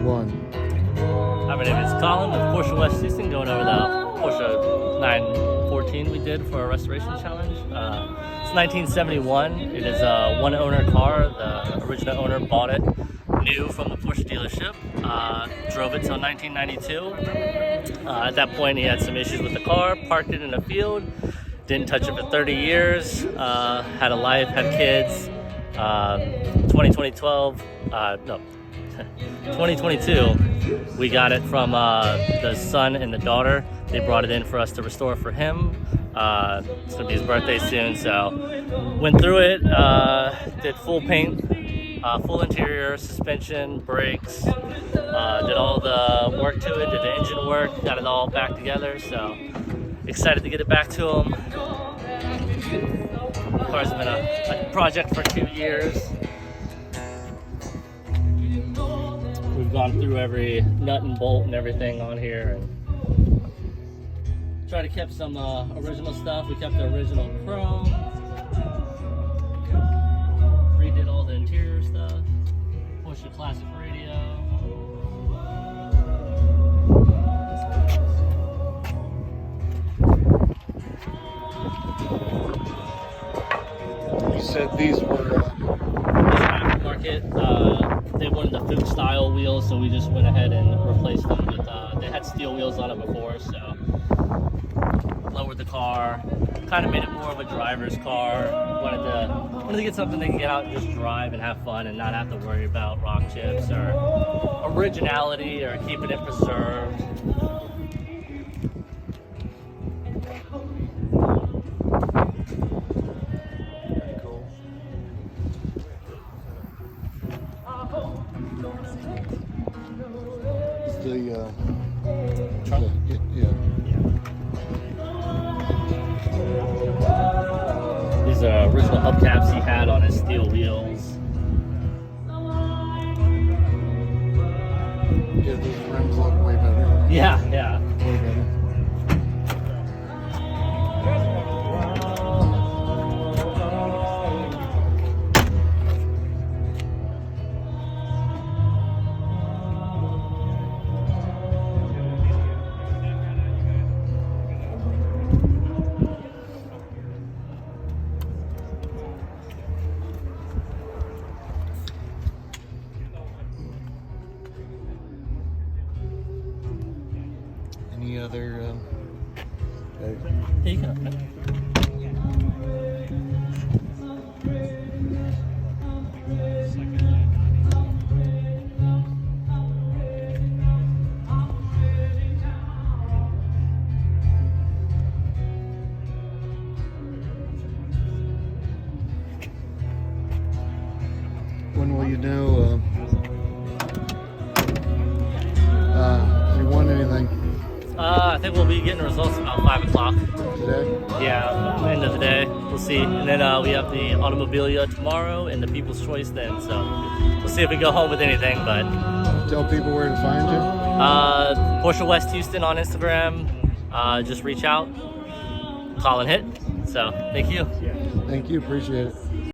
1. Hi, my name is Colin with Porsche West Houston, going over the Porsche 914 we did for a restoration challenge. It's 1971. It is a one-owner car. The original owner bought it new from the Porsche dealership. Drove it till 1992. At that point, he had some issues with the car, parked it in a field, didn't touch it for 30 years, had a life, had kids. 2022, we got it from the son and the daughter. They brought it in for us to restore for him. It's gonna be his birthday soon, so went through it, did full paint, full interior, suspension, brakes, did all the work to it, did the engine work, got it all back together, so excited to get it back to him. The car's been a project for 2 years. We've gone through every nut and bolt and everything on here and try to keep some original stuff. We kept the original chrome. Redid all the interior stuff. Porsche Classic radio. You said these were aftermarket. They wanted the Fuchs style wheels, so we just went ahead and replaced them with. They had steel wheels on it before, so lowered the car, kind of made it more of a driver's car. Wanted to get something they can get out and just drive and have fun and not have to worry about rock chips or originality or keeping it preserved. the Trunk? yeah. These are original hubcaps he had on his steel wheels. Yeah, those rims look way better. Yeah, yeah. Way better. Any other? Here you go. When will you know if you won anything I think we'll be getting results about 5 o'clock. today? Yeah, end of the day. We'll see. And then we have the automobilia tomorrow and the People's Choice then. So we'll see if we go home with anything. But Tell people where to find you. Porsche West Houston on Instagram. Just reach out. Colin Hit. So thank you. Thank you. Appreciate it.